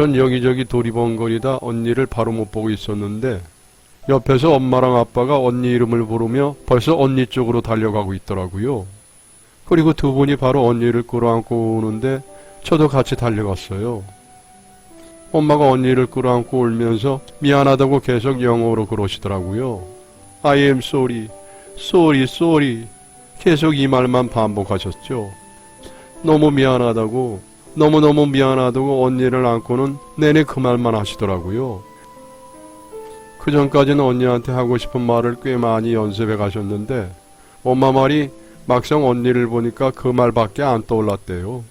전 여기저기 도리번거리다 언니를 바로 못 보고 있었는데 옆에서 엄마랑 아빠가 언니 이름을 부르며 벌써 언니 쪽으로 달려가고 있더라고요. 그리고 두 분이 바로 언니를 끌어안고 오는데 저도 같이 달려갔어요. 엄마가 언니를 끌어안고 울면서 미안하다고 계속 영어로 그러시더라고요. I am sorry, sorry, sorry. 계속 이 말만 반복하셨죠. 너무 미안하다고, 너무너무 미안하다고 언니를 안고는 내내 그 말만 하시더라고요. 그 전까지는 언니한테 하고 싶은 말을 꽤 많이 연습해 가셨는데 엄마 말이 막상 언니를 보니까 그 말밖에 안 떠올랐대요.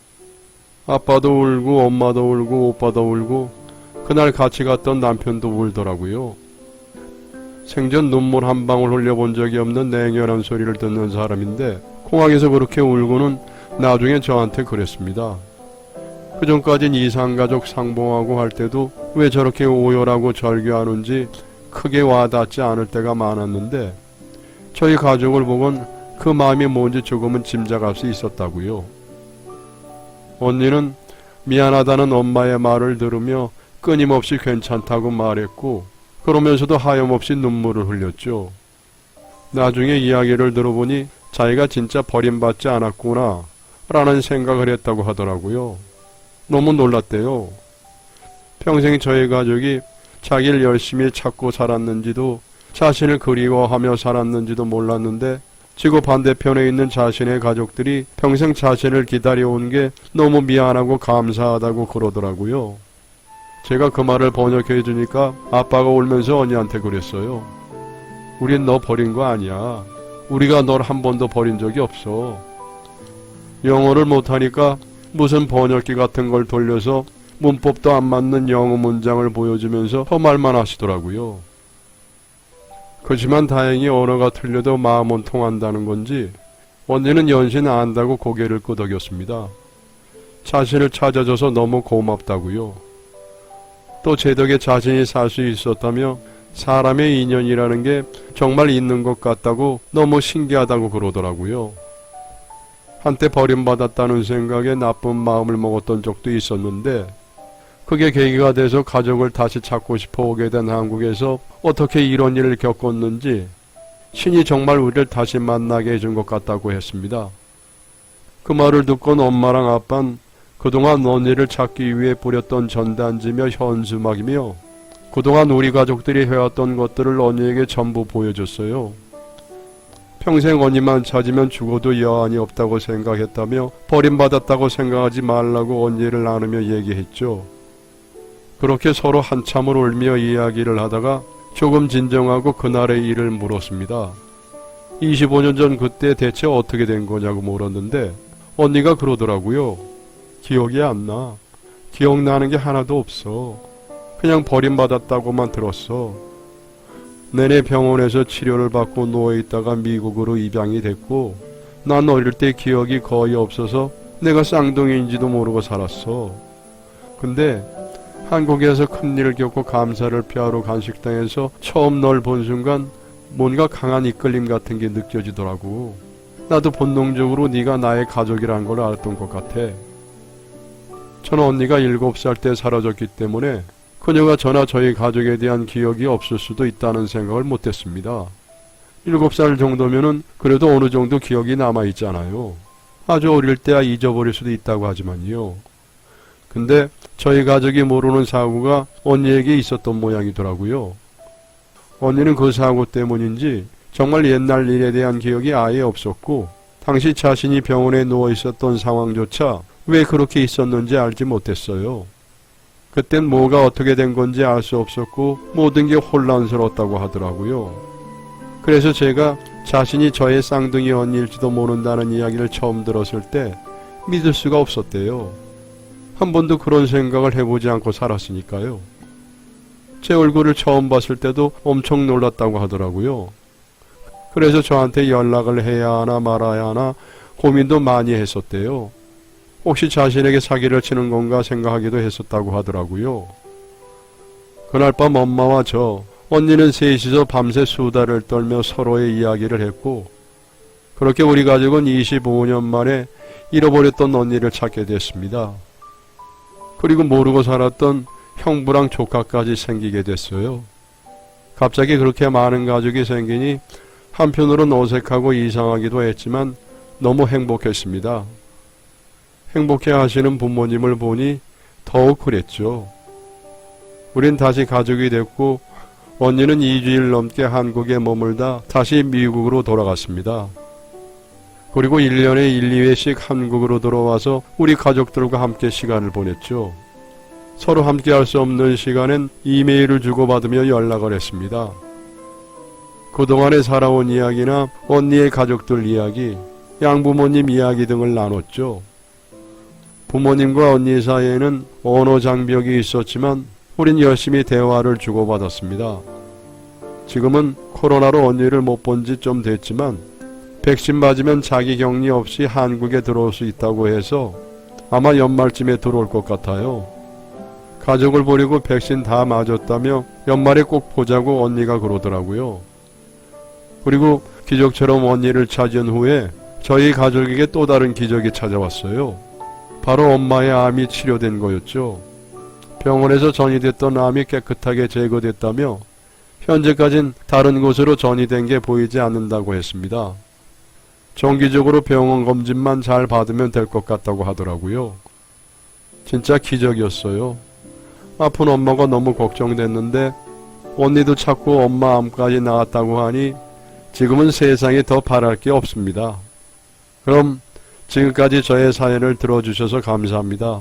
아빠도 울고 엄마도 울고 오빠도 울고 그날 같이 갔던 남편도 울더라고요. 생전 눈물 한 방울 흘려본 적이 없는 냉혈한 소리를 듣는 사람인데 공항에서 그렇게 울고는 나중에 저한테 그랬습니다. 그전까진 이상가족 상봉하고 할 때도 왜 저렇게 오열하고 절규하는지 크게 와닿지 않을 때가 많았는데 저희 가족을 보곤 그 마음이 뭔지 조금은 짐작할 수 있었다고요. 언니는 미안하다는 엄마의 말을 들으며 끊임없이 괜찮다고 말했고 그러면서도 하염없이 눈물을 흘렸죠. 나중에 이야기를 들어보니 자기가 진짜 버림받지 않았구나 라는 생각을 했다고 하더라고요. 너무 놀랐대요. 평생 저희 가족이 자기를 열심히 찾고 살았는지도 자신을 그리워하며 살았는지도 몰랐는데 지구 반대편에 있는 자신의 가족들이 평생 자신을 기다려온 게 너무 미안하고 감사하다고 그러더라고요. 제가 그 말을 번역해 주니까 아빠가 울면서 언니한테 그랬어요. 우린 너 버린 거 아니야. 우리가 널 한 번도 버린 적이 없어. 영어를 못하니까 무슨 번역기 같은 걸 돌려서 문법도 안 맞는 영어 문장을 보여주면서 더 말만 하시더라고요. 그렇지만 다행히 언어가 틀려도 마음은 통한다는 건지 언니는 연신 안다고 고개를 끄덕였습니다. 자신을 찾아줘서 너무 고맙다고요. 또 제 덕에 자신이 살 수 있었다며 사람의 인연이라는 게 정말 있는 것 같다고 너무 신기하다고 그러더라고요. 한때 버림받았다는 생각에 나쁜 마음을 먹었던 적도 있었는데 그게 계기가 돼서 가족을 다시 찾고 싶어 오게 된 한국에서 어떻게 이런 일을 겪었는지 신이 정말 우리를 다시 만나게 해준 것 같다고 했습니다. 그 말을 듣곤 엄마랑 아빠는 그동안 언니를 찾기 위해 뿌렸던 전단지며 현수막이며 그동안 우리 가족들이 해왔던 것들을 언니에게 전부 보여줬어요. 평생 언니만 찾으면 죽어도 여한이 없다고 생각했다며 버림받았다고 생각하지 말라고 언니를 나누며 얘기했죠. 그렇게 서로 한참을 울며 이야기를 하다가 조금 진정하고 그날의 일을 물었습니다. 25년 전 그때 대체 어떻게 된 거냐고 물었는데 언니가 그러더라고요. 기억이 안 나. 기억나는 게 하나도 없어. 그냥 버림받았다고만 들었어. 내내 병원에서 치료를 받고 누워있다가 미국으로 입양이 됐고 난 어릴 때 기억이 거의 없어서 내가 쌍둥이인지도 모르고 살았어. 근데 한국에서 큰일을 겪고 감사를 표하러 간 식당에서 처음 널 본 순간 뭔가 강한 이끌림 같은 게 느껴지더라고. 나도 본능적으로 네가 나의 가족이라는 걸 알았던 것 같아. 저는 언니가 7살 때 사라졌기 때문에 그녀가 저나 저희 가족에 대한 기억이 없을 수도 있다는 생각을 못했습니다. 7살 정도면은 그래도 어느 정도 기억이 남아있잖아요. 아주 어릴 때야 잊어버릴 수도 있다고 하지만요. 근데 저희 가족이 모르는 사고가 언니에게 있었던 모양이더라고요. 언니는 그 사고 때문인지 정말 옛날 일에 대한 기억이 아예 없었고 당시 자신이 병원에 누워 있었던 상황조차 왜 그렇게 있었는지 알지 못했어요. 그땐 뭐가 어떻게 된 건지 알 수 없었고 모든 게 혼란스러웠다고 하더라고요. 그래서 제가 자신이 저의 쌍둥이 언니일지도 모른다는 이야기를 처음 들었을 때 믿을 수가 없었대요. 한 번도 그런 생각을 해보지 않고 살았으니까요. 제 얼굴을 처음 봤을 때도 엄청 놀랐다고 하더라고요. 그래서 저한테 연락을 해야 하나 말아야 하나 고민도 많이 했었대요. 혹시 자신에게 사기를 치는 건가 생각하기도 했었다고 하더라고요. 그날 밤 엄마와 저, 언니는 셋이서 밤새 수다를 떨며 서로의 이야기를 했고 그렇게 우리 가족은 25년 만에 잃어버렸던 언니를 찾게 됐습니다. 그리고 모르고 살았던 형부랑 조카까지 생기게 됐어요. 갑자기 그렇게 많은 가족이 생기니 한편으론 어색하고 이상하기도 했지만 너무 행복했습니다. 행복해 하시는 부모님을 보니 더욱 그랬죠. 우린 다시 가족이 됐고 언니는 2주일 넘게 한국에 머물다 다시 미국으로 돌아갔습니다. 그리고 1년에 1, 2회씩 한국으로 돌아와서 우리 가족들과 함께 시간을 보냈죠. 서로 함께 할 수 없는 시간엔 이메일을 주고받으며 연락을 했습니다. 그동안에 살아온 이야기나 언니의 가족들 이야기, 양부모님 이야기 등을 나눴죠. 부모님과 언니 사이에는 언어 장벽이 있었지만 우린 열심히 대화를 주고받았습니다. 지금은 코로나로 언니를 못 본 지 좀 됐지만 백신 맞으면 자기 격리 없이 한국에 들어올 수 있다고 해서 아마 연말쯤에 들어올 것 같아요. 가족을 버리고 백신 다 맞았다며 연말에 꼭 보자고 언니가 그러더라고요. 그리고 기적처럼 언니를 찾은 후에 저희 가족에게 또 다른 기적이 찾아왔어요. 바로 엄마의 암이 치료된 거였죠. 병원에서 전이됐던 암이 깨끗하게 제거됐다며 현재까진 다른 곳으로 전이된 게 보이지 않는다고 했습니다. 정기적으로 병원 검진만 잘 받으면 될 것 같다고 하더라고요. 진짜 기적이었어요. 아픈 엄마가 너무 걱정됐는데 언니도 찾고 엄마 암까지 나았다고 하니 지금은 세상에 더 바랄 게 없습니다. 그럼 지금까지 저의 사연을 들어주셔서 감사합니다.